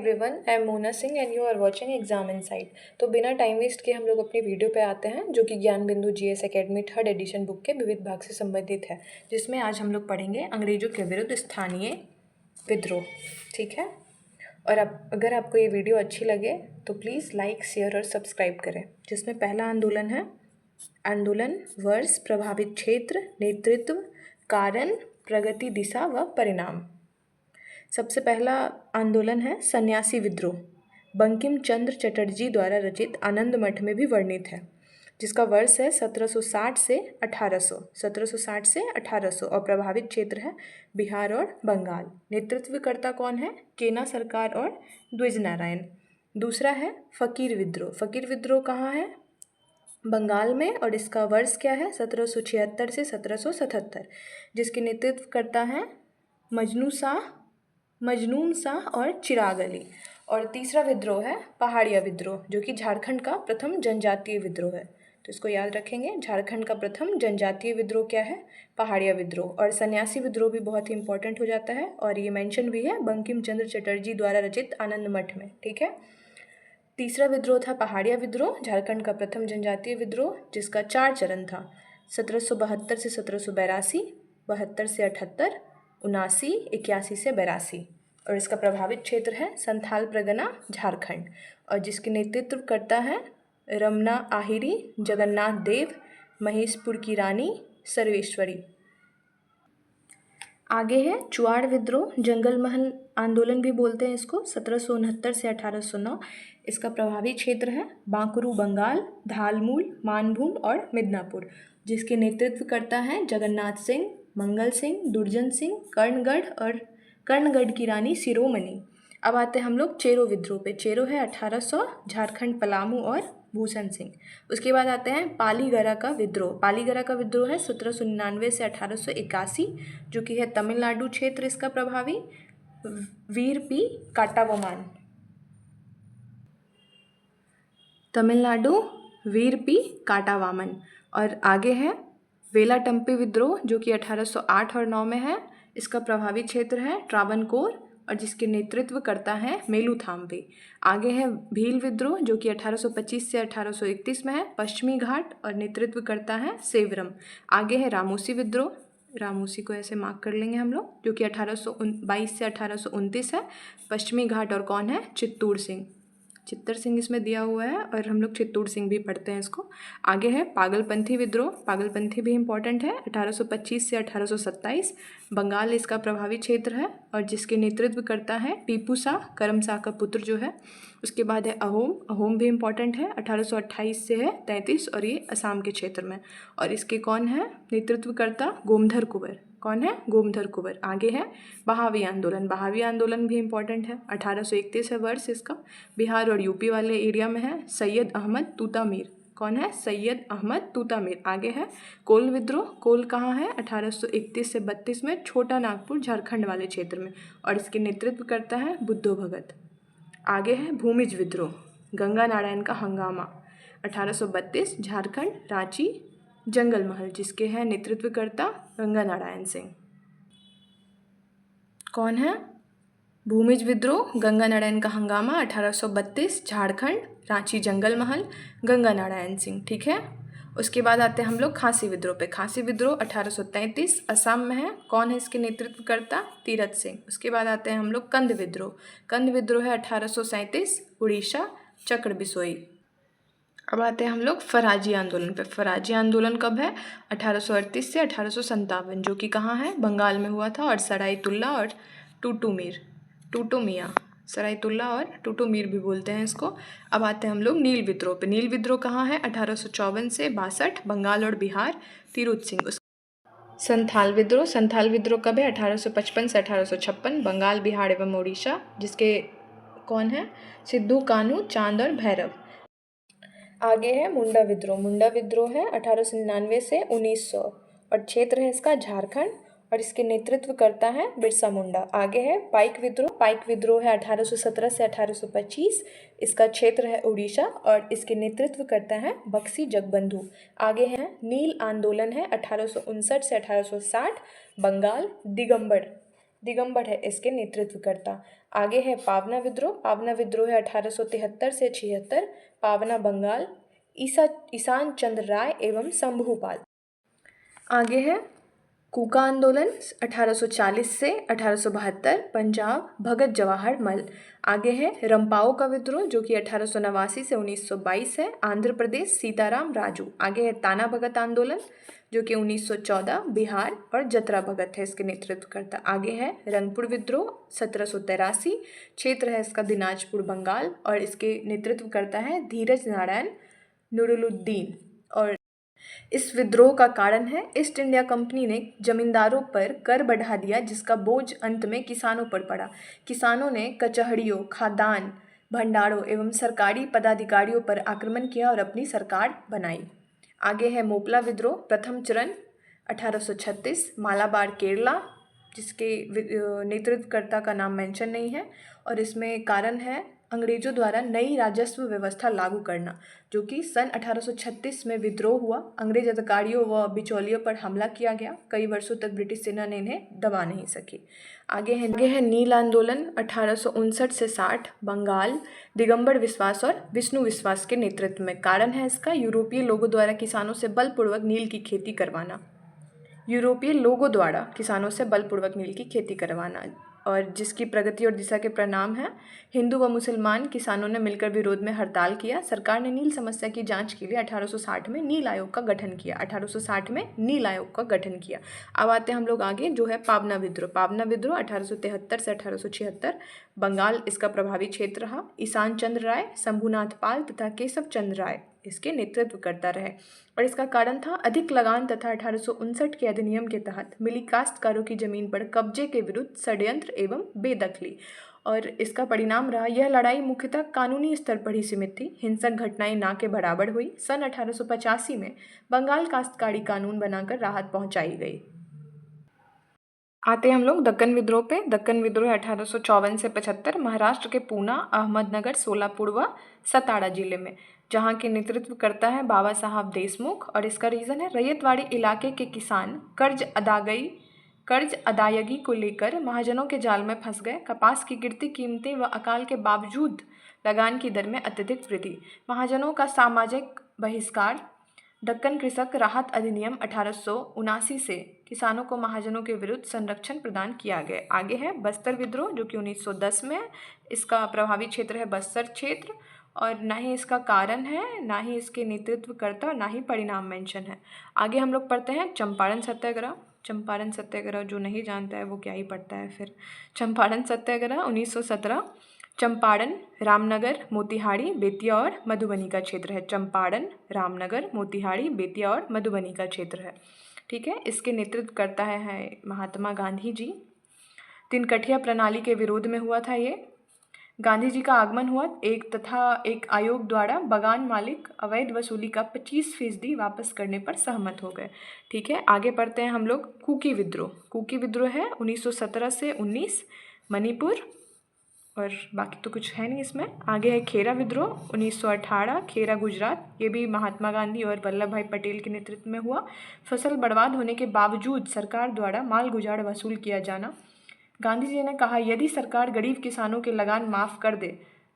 Everyone, I am Mona Singh and you are watching exam insight. तो बिना time waste किए हम लोग अपनी वीडियो पे आते हैं, जो कि ज्ञान बिंदु GS academy third edition book के विविध भाग से संबंधित है, जिसमें आज हम लोग पढ़ेंगे अंग्रेजों के विरुद्ध स्थानीय विद्रोह। ठीक है। और अब अगर आपको ये वीडियो अच्छी लगे तो प्लीज़ लाइक, शेयर और सब्सक्राइब करें। जिसमें पहला आंदोलन है आंदोलन, वर्ष, प्रभावित क्षेत्र, नेतृत्व, कारण, प्रगति, दिशा व परिणाम। सबसे पहला आंदोलन है सन्यासी विद्रोह। बंकिम चंद्र चटर्जी द्वारा रचित आनंद मठ में भी वर्णित है, जिसका वर्ष है 1760 से 1800 और प्रभावित क्षेत्र है बिहार और बंगाल। नेतृत्वकर्ता कौन है? केना सरकार और द्विज नारायण। दूसरा है फकीर विद्रोह। फकीर विद्रोह कहाँ है? बंगाल में, और इसका वर्ष क्या है? 1776 से 1777, जिसके नेतृत्व करता है मजनून शाह और चिराग अली। और तीसरा विद्रोह है पहाड़िया विद्रोह, जो कि झारखंड का प्रथम जनजातीय विद्रोह है। तो इसको याद रखेंगे, झारखंड का प्रथम जनजातीय विद्रोह क्या है? पहाड़िया विद्रोह। और सन्यासी विद्रोह भी बहुत ही इंपॉर्टेंट हो जाता है, और ये मेंशन भी है बंकिम चंद्र चटर्जी द्वारा रचित आनंद मठ में। ठीक है। तीसरा विद्रोह था पहाड़िया विद्रोह, झारखंड का प्रथम जनजातीय विद्रोह, जिसका 4 चरण था: 1772 से 1782, 72 से 78, 79, 81 से 82। और इसका प्रभावित क्षेत्र है संथाल परगना, झारखंड। और जिसके नेतृत्व करता है रमना आहिरी, जगन्नाथ देव, महेशपुर की रानी सर्वेश्वरी। आगे है चुआड़ विद्रोह, जंगल महल आंदोलन भी बोलते हैं इसको, 1769 से 1809। इसका प्रभावी क्षेत्र है बांकुरू बंगाल, धालमूल, मानभूम और मिदनापुर। जिसके नेतृत्व करता है जगन्नाथ सिंह, मंगल सिंह, दुर्जन सिंह, कर्णगढ़ की रानी शिरोमणि। अब आते हैं हम लोग चेरो विद्रोह पे। चेरो है 1800, झारखंड, पलामू और भूषण सिंह। उसके बाद आते हैं पालीगरा का विद्रोह। पालीगरा का विद्रोह है 1799 से 1881, जो कि है तमिलनाडु क्षेत्र। इसका प्रभावी वीर पी काटावमान। तमिलनाडु, वीर पी काटावामन। और आगे है वेलाटम्पी विद्रोह, जो कि 1808 और 9 में है। इसका प्रभावी क्षेत्र है ट्रावनकोर, और जिसके नेतृत्व करता है मेलुथाम्बे। आगे है भील विद्रोह, जो कि 1825 से 1831 में है, पश्चिमी घाट, और नेतृत्व करता है सेवरम। आगे है रामूसी विद्रोह, रामूसी को ऐसे मार्क कर लेंगे हम लोग, जो कि 1822 से 1829 है, पश्चिमी घाट। और कौन है? चित्तर सिंह इसमें दिया हुआ है, और हम लोग चित्तूर सिंह भी पढ़ते हैं इसको। आगे है पागलपंथी विद्रोह। पागलपंथी भी इम्पॉर्टेंट है, 1825 से 1827, बंगाल इसका प्रभावी क्षेत्र है, और जिसके नेतृत्व करता है टीपू शाह, करम शाह का पुत्र जो है। उसके बाद है अहोम भी इम्पॉर्टेंट है, 1828 से है 33, और ये असम के क्षेत्र में। और इसके कौन है नेतृत्वकर्ता? गोमधर कुंवर। कौन है? गोमधर कुंवर। आगे है बहावी आंदोलन। बहावी आंदोलन भी इम्पॉर्टेंट है, 1831 है वर्ष इसका। बिहार और यूपी वाले एरिया में है। सैयद अहमद तूतामीर। कौन है? सैयद अहमद तूतामीर। आगे है कोल विद्रोह। कोल कहाँ है? 1831 से 32 में, छोटा नागपुर, झारखंड वाले क्षेत्र में। और इसके नेतृत्व करता है बुद्धो भगत। आगे है भूमिज विद्रोह, गंगा नारायण का हंगामा, 1832, झारखंड, रांची, जंगल महल, जिसके हैं नेतृत्वकर्ता गंगा नारायण सिंह। कौन है? भूमिज विद्रोह, गंगा नारायण का हंगामा, 1832, झारखंड, रांची, जंगल महल, गंगा नारायण सिंह। ठीक है। उसके बाद आते हैं हम लोग खासी विद्रोह पे। खासी विद्रोह 1833, असम में है। कौन है इसके नेतृत्वकर्ता? तीरथ सिंह। उसके बाद आते हैं हम लोग कंद विद्रोह। कंद विद्रोह है 1837, उड़ीसा, चक्र बिसोई। अब आते हैं हम लोग फराजी आंदोलन पे। फराजी आंदोलन कब है? 1838 से 1857, जो कि कहाँ है? बंगाल में हुआ था। और सरायतुल्ला और टूटुमिया, सरायतुल्ला और टूटुमीर भी बोलते हैं इसको। अब आते हैं हम लोग नील विद्रोह पे। नील विद्रोह कहाँ है? 1854 से 62, बंगाल और बिहार, तिरुत सिंह। संथाल विद्रोह। संथाल विद्रोह कब है? 1855 से 1856, बंगाल, बिहार एवं उड़ीसा, जिसके कौन है? सिद्धू कान्हू, चांद और भैरव। आगे है मुंडा विद्रोह। मुंडा विद्रोह है 1899 से 1900, और क्षेत्र है इसका झारखंड, और इसके नेतृत्व करता है बिरसा मुंडा। आगे है पाइक विद्रोह। पाइक विद्रोह है 1817 से 1825, इसका क्षेत्र है उड़ीसा, और इसके नेतृत्व करता है बक्सी जगबंधु। आगे है नील आंदोलन है 1859 से 1860, बंगाल, दिगंबर है इसके नेतृत्वकर्ता। आगे है पावना विद्रोह। पावना विद्रोह है 1873 से 76, पावना बंगाल, ईशान चंद्र राय एवं शंभूपाल। आगे है कूका आंदोलन 1840 से 1872, पंजाब, भगत जवाहर मल। आगे है रंपाओ का विद्रोह जो कि 1889 से 1922 है, आंध्र प्रदेश, सीताराम राजू। आगे है ताना भगत आंदोलन जो कि 1914, बिहार, और जतरा भगत है इसके नेतृत्व करता। आगे है रंगपुर विद्रोह 1783, क्षेत्र है इसका दिनाजपुर, बंगाल, और इसके नेतृत्व करता है धीरज नारायण नूरुल्लुद्दीन। और इस विद्रोह का कारण है ईस्ट इंडिया कंपनी ने जमींदारों पर कर बढ़ा दिया जिसका बोझ अंत में किसानों पर पड़ा। किसानों ने कचहरियों, खादान, भंडारों एवं सरकारी पदाधिकारियों पर आक्रमण किया और अपनी सरकार बनाई। आगे है मोपला विद्रोह, प्रथम चरण 1836, मालाबार, केरला, जिसके नेतृत्वकर्ता का नाम मेंशन नहीं है, और इसमें कारण है अंग्रेजों द्वारा नई राजस्व व्यवस्था लागू करना, जो कि सन 1836 में विद्रोह हुआ। अंग्रेज अधिकारियों व बिचौलियों पर हमला किया गया। कई वर्षों तक ब्रिटिश सेना ने इन्हें दबा नहीं सकी। आगे है नील आंदोलन 1859 से 60, बंगाल, दिगंबर विश्वास और विष्णु विश्वास के नेतृत्व में। कारण है इसका यूरोपीय लोगों द्वारा किसानों से बलपूर्वक नील की खेती करवाना। यूरोपीय लोगों द्वारा किसानों से बलपूर्वक नील की खेती करवाना, और जिसकी प्रगति और दिशा के परिणाम हैं हिंदू व मुसलमान किसानों ने मिलकर विरोध में हड़ताल किया। सरकार ने नील समस्या की जांच के लिए 1860 में नील आयोग का गठन किया। 1860 में नील आयोग का गठन किया। अब आते हैं हम लोग आगे, जो है पावना विद्रोह। पावना विद्रोह 1873 से 1876, बंगाल इसका प्रभावी क्षेत्र रहा। ईशान चंद्र राय, शंभुनाथ पाल तथा केशव चंद्र राय इसके नेतृत्व करता रहे, और इसका कारण था अधिक लगान तथा 1859 के अधिनियम के तहत मिली काश्तकारों की जमीन पर कब्जे के विरुद्ध षड्यंत्र एवं बेदखली। और इसका परिणाम रहा, यह लड़ाई मुख्यतः कानूनी स्तर पर ही सीमित थी, हिंसक घटनाएं ना के बराबर हुई। सन 1885 में बंगाल काश्तकारी कानून बनाकर राहत पहुंचाई गई। आते हैं हम लोग दक्कन विद्रोह पे। दक्कन विद्रोह 1854 से 75, महाराष्ट्र के पूना, अहमदनगर, सोलापुर व सतारा जिले में, जहाँ के नेतृत्व करता है बाबा साहब देशमुख। और इसका रीज़न है रैयतवाड़ी इलाके के किसान कर्ज अदायगी को लेकर महाजनों के जाल में फंस गए। कपास की गिरती कीमतें व अकाल के बावजूद लगान की दर में अत्यधिक वृद्धि, महाजनों का सामाजिक बहिष्कार। दक्कन कृषक राहत अधिनियम 1879 से किसानों को महाजनों के विरुद्ध संरक्षण प्रदान किया गया। आगे है बस्तर विद्रोह जो कि 1910 में है। इसका प्रभावी क्षेत्र है बस्तर क्षेत्र, और ना ही इसका कारण है, ना ही इसके नेतृत्वकर्ता, और ना ही परिणाम मेंशन है। आगे हम लोग पढ़ते हैं चंपारण सत्याग्रह। चंपारण सत्याग्रह जो नहीं जानता है वो क्या ही पढ़ता है फिर। चंपारण सत्याग्रह 1917, चंपारण, रामनगर, मोतिहारी, बेतिया और मधुबनी का क्षेत्र है। चंपारण, रामनगर, मोतिहारी, बेतिया और मधुबनी का क्षेत्र है। ठीक है, इसके नेतृत्व करता है महात्मा गांधी जी। तिनकठिया प्रणाली के विरोध में हुआ था ये। गांधी जी का आगमन हुआ एक आयोग द्वारा बगान मालिक अवैध वसूली का 25% वापस करने पर सहमत हो गए। ठीक है, आगे पढ़ते हैं हम लोग कुकी विद्रोह। कुकी विद्रोह है 1917 से 19, मणिपुर, और बाकी तो कुछ है नहीं इसमें। आगे है खेरा विद्रोह 1918, खेरा, गुजरात। ये भी महात्मा गांधी और वल्लभ भाई पटेल के नेतृत्व में हुआ। फसल बर्बाद होने के बावजूद सरकार द्वारा माल गुजारा वसूल किया जाना। गांधी जी ने कहा यदि सरकार गरीब किसानों के लगान माफ़ कर दे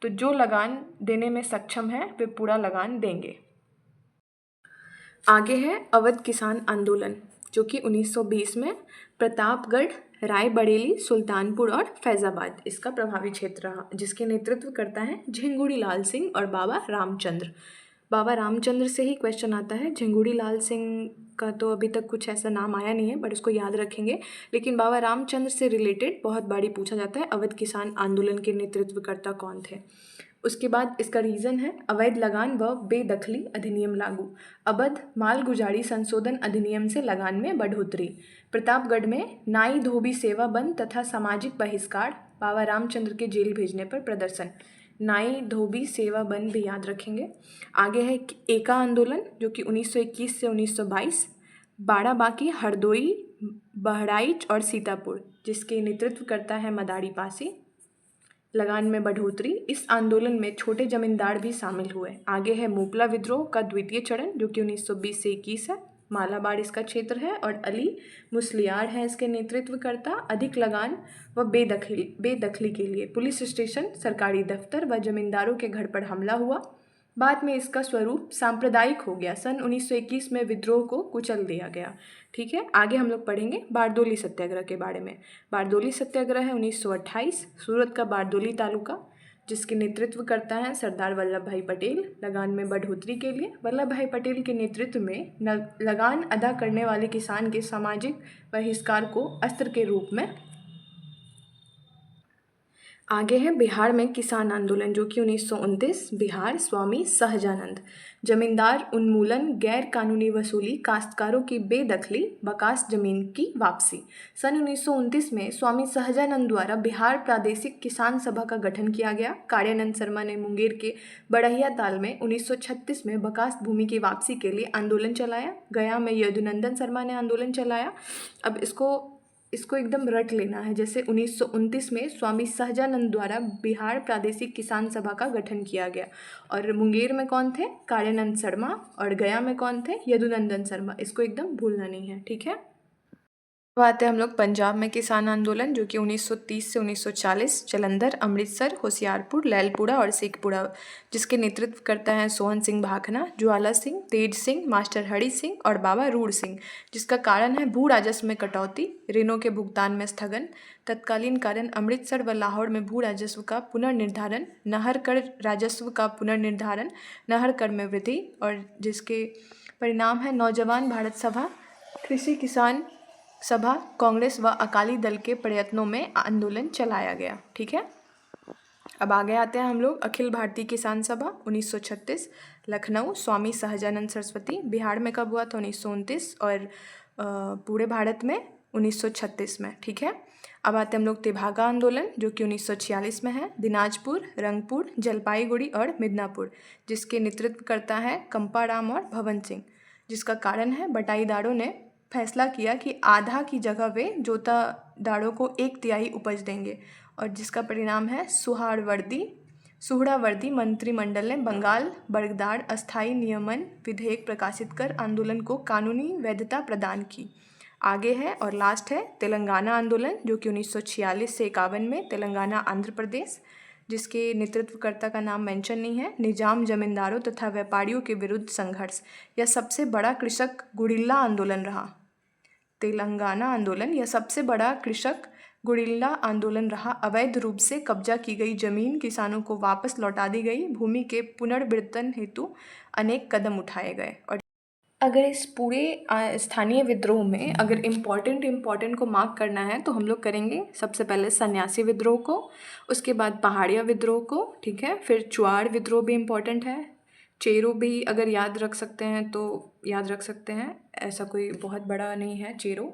तो जो लगान देने में सक्षम है वे पूरा लगान देंगे। आगे है अवध किसान आंदोलन जो कि 1920 में प्रतापगढ़, रायबरेली, सुल्तानपुर और फैज़ाबाद इसका प्रभावी क्षेत्र रहा, जिसके नेतृत्व करता है झिंगुड़ी लाल सिंह और बाबा रामचंद्र। बाबा रामचंद्र से ही क्वेश्चन आता है। झिंगुड़ी लाल सिंह का तो अभी तक कुछ ऐसा नाम आया नहीं है, बट उसको याद रखेंगे। लेकिन बाबा रामचंद्र से रिलेटेड बहुत बारी पूछा जाता है अवध किसान आंदोलन के नेतृत्वकर्ता कौन थे। उसके बाद इसका रीज़न है अवैध लगान व बेदखली अधिनियम लागू, अवध माल गुजारी संशोधन अधिनियम से लगान में बढ़ोतरी, प्रतापगढ़ में नाई धोबी सेवा बंद तथा सामाजिक बहिष्कार, बाबा रामचंद्र के जेल भेजने पर प्रदर्शन। नाई धोबी सेवा बंद भी याद रखेंगे। आगे है एका आंदोलन जो कि 1921 से 1922, बाराबांकी, हरदोई, बहराइच और सीतापुर, जिसके नेतृत्व करता है मदारी पासी। लगान में बढ़ोतरी, इस आंदोलन में छोटे जमींदार भी शामिल हुए। आगे है मोपला विद्रोह का द्वितीय चरण जो कि 1920 से 21 है। मालाबार इसका क्षेत्र है, और अली मुसलियार है इसके नेतृत्वकर्ता। अधिक लगान व बेदखली के लिए पुलिस स्टेशन, सरकारी दफ्तर व जमींदारों के घर पर हमला हुआ। बाद में इसका स्वरूप सांप्रदायिक हो गया। सन 1921 में विद्रोह को कुचल दिया गया। ठीक है, आगे हम लोग पढ़ेंगे बारदोली सत्याग्रह के बारे में। बारदोली सत्याग्रह है 1928, सूरत का बारदोली तालुका, जिसके नेतृत्व करता है सरदार वल्लभ भाई पटेल। लगान में बढ़ोतरी के लिए वल्लभ भाई पटेल के नेतृत्व में लगान अदा करने वाले किसान के सामाजिक बहिष्कार को अस्त्र के रूप में। आगे है बिहार में किसान आंदोलन, जो कि 1929, बिहार, स्वामी सहजानंद। जमींदार उन्मूलन, गैर कानूनी वसूली, काश्तकारों की बेदखली, बकास जमीन की वापसी। सन 1929 में स्वामी सहजानंद द्वारा बिहार प्रादेशिक किसान सभा का गठन किया गया। कार्यानंद शर्मा ने मुंगेर के बड़हिया ताल में 1936 में बकास भूमि की वापसी के लिए आंदोलन चलाया। गया में यदुनंदन शर्मा ने आंदोलन चलाया। अब इसको एकदम रट लेना है। जैसे 1929 में स्वामी सहजानंद द्वारा बिहार प्रादेशिक किसान सभा का गठन किया गया, और मुंगेर में कौन थे? कार्यानंद शर्मा, और गया में कौन थे? यदुनंदन शर्मा। इसको एकदम भूलना नहीं है, ठीक है। अब आते हैं हम लोग पंजाब में किसान आंदोलन, जो कि 1930 से 1940, जलंधर, अमृतसर, होशियारपुर, लैलपुरा और शेखपुरा, जिसके नेतृत्व करता है सोहन सिंह भाखना, ज्वाला सिंह, तेज सिंह, मास्टर हरि सिंह और बाबा रूढ़ सिंह। जिसका कारण है भू राजस्व में कटौती, ऋणों के भुगतान में स्थगन। तत्कालीन कारण अमृतसर व लाहौर में भू राजस्व का पुनर्निर्धारण, नहर कर राजस्व का पुनर्निर्धारण, नहर कर में वृद्धि, और जिसके परिणाम है नौजवान भारत सभा, कृषि किसान सभा, कांग्रेस व अकाली दल के प्रयत्नों में आंदोलन चलाया गया। ठीक है, अब आगे आते हैं हम लोग अखिल भारतीय किसान सभा 1936, लखनऊ, स्वामी सहजानंद सरस्वती। बिहार में कब हुआ था? 1929, और पूरे भारत में 1936 में। ठीक है, अब आते हैं हम लोग तेभागा आंदोलन, जो कि 1946 में है। दिनाजपुर, रंगपुर, जलपाईगुड़ी और मिदनापुर, जिसके नेतृत्व करता है कंपाराम और भवन सिंह। जिसका कारण है बटाईदारों ने फैसला किया कि आधा की जगह वे जोतादारों को 1/3 उपज देंगे, और जिसका परिणाम है सुहरावर्दी मंत्रिमंडल ने बंगाल बर्गदार अस्थायी नियमन विधेयक प्रकाशित कर आंदोलन को कानूनी वैधता प्रदान की। आगे है और लास्ट है तेलंगाना आंदोलन, जो कि 1946 से 51 में, तेलंगाना आंध्र प्रदेश, जिसके नेतृत्वकर्ता का नाम मेंशन नहीं है। निजाम जमींदारों तथा व्यापारियों के विरुद्ध संघर्ष। यह सबसे बड़ा कृषक गुरिल्ला आंदोलन रहा। तेलंगाना आंदोलन यह सबसे बड़ा कृषक गुरिल्ला आंदोलन रहा। अवैध रूप से कब्जा की गई जमीन किसानों को वापस लौटा दी गई। भूमि के पुनर्वितरण हेतु अनेक कदम उठाए गए। और अगर इस पूरे स्थानीय विद्रोह में अगर इम्पॉर्टेंट को मार्क करना है तो हम लोग करेंगे सबसे पहले सन्यासी विद्रोह को, उसके बाद पहाड़िया विद्रोह को, ठीक है, फिर चुआड़ विद्रोह भी इम्पॉर्टेंट है, चेरो भी अगर याद रख सकते हैं तो याद रख सकते हैं, ऐसा कोई बहुत बड़ा नहीं है चेरो।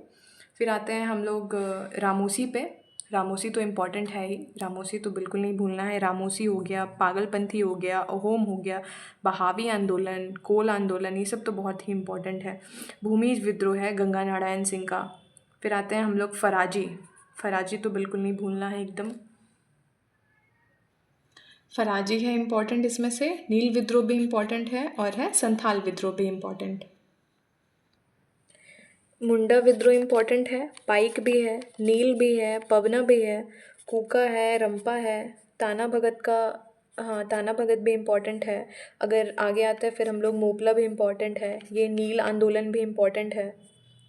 फिर आते हैं हम लोग रामोसी पे। रामोसी तो इम्पॉर्टेंट है ही, रामोसी तो बिल्कुल नहीं भूलना है। रामोसी हो गया, पागलपंथी हो गया, अहोम हो गया, बहावी आंदोलन, कोल आंदोलन, ये सब तो बहुत ही इम्पॉर्टेंट है। भूमिज विद्रोह है गंगा नारायण सिंह का। फिर आते हैं हम लोग फराजी तो बिल्कुल नहीं भूलना है एकदम। फराजी है इम्पॉर्टेंट इसमें से। नील विद्रोह भी इम्पॉर्टेंट है, और है संथाल विद्रोह भी इम्पॉर्टेंट। मुंडा विद्रोह इम्पॉर्टेंट है, पाइक भी है, नील भी है, पवना भी है, कूका है, रंपा है, ताना भगत भी इम्पॉर्टेंट है। अगर आगे आता है फिर हम लोग मोपला भी इम्पॉर्टेंट है। ये नील आंदोलन भी इम्पॉर्टेंट है,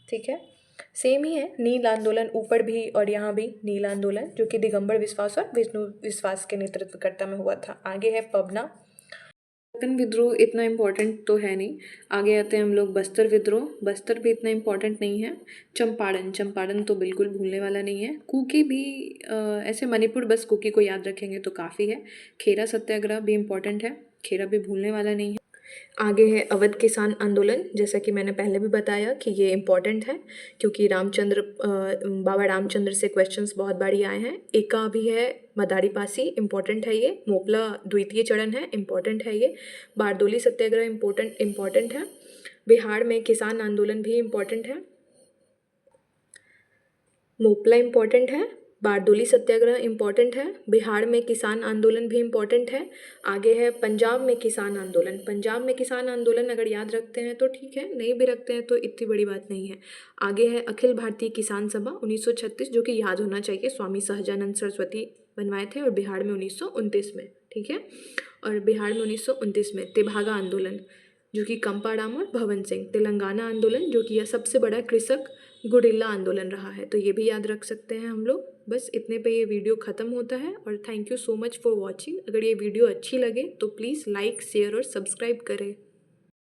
ठीक है, सेम ही है। नील आंदोलन ऊपर भी और यहाँ भी नील आंदोलन, जो कि दिगंबर विश्वास और विष्णु विश्वास के नेतृत्वकर्ता में हुआ था। आगे है पवना। विद्रोह इतना इम्पोर्टेंट तो है नहीं। आगे आते हैं हम लोग बस्तर विद्रोह। बस्तर भी इतना इम्पोर्टेंट नहीं है। चंपारण तो बिल्कुल भूलने वाला नहीं है। कुकी भी ऐसे मणिपुर, बस कुकी को याद रखेंगे तो काफ़ी है। खेरा सत्याग्रह भी इम्पोर्टेंट है, खेरा भी भूलने वाला नहीं है। आगे है अवध किसान आंदोलन, जैसा कि मैंने पहले भी बताया कि ये इम्पॉर्टेंट है क्योंकि बाबा रामचंद्र से क्वेश्चंस बहुत बारी आए हैं। एका भी है, मदारी पासी इम्पॉर्टेंट है ये। मोपला द्वितीय चरण है, इम्पॉर्टेंट है ये। बारदोली सत्याग्रह इम्पॉर्टेंट है। बिहार में किसान आंदोलन भी इम्पॉर्टेंट है। मोपला इम्पॉर्टेंट है। बारडोली सत्याग्रह इम्पॉर्टेंट है। बिहार में किसान आंदोलन भी इम्पॉर्टेंट है। आगे है पंजाब में किसान आंदोलन। पंजाब में किसान आंदोलन अगर याद रखते हैं तो ठीक है, नहीं भी रखते हैं तो इतनी बड़ी बात नहीं है। आगे है अखिल भारतीय किसान सभा 1936, जो कि याद होना चाहिए, स्वामी सहजानंद सरस्वती बनवाए थे, और बिहार में 1929 में, ठीक है। और बिहार में 1929 में तेभागा आंदोलन, जो कि कंपाडाम और भवन सिंह। तेलंगाना आंदोलन, जो कि यह सबसे बड़ा कृषक गुरिल्ला आंदोलन रहा है, तो ये भी याद रख सकते हैं हम लोग। बस इतने पे ये वीडियो ख़त्म होता है, और thank you so much for watching. अगर ये वीडियो अच्छी लगे तो प्लीज़ लाइक, शेयर और सब्सक्राइब करें।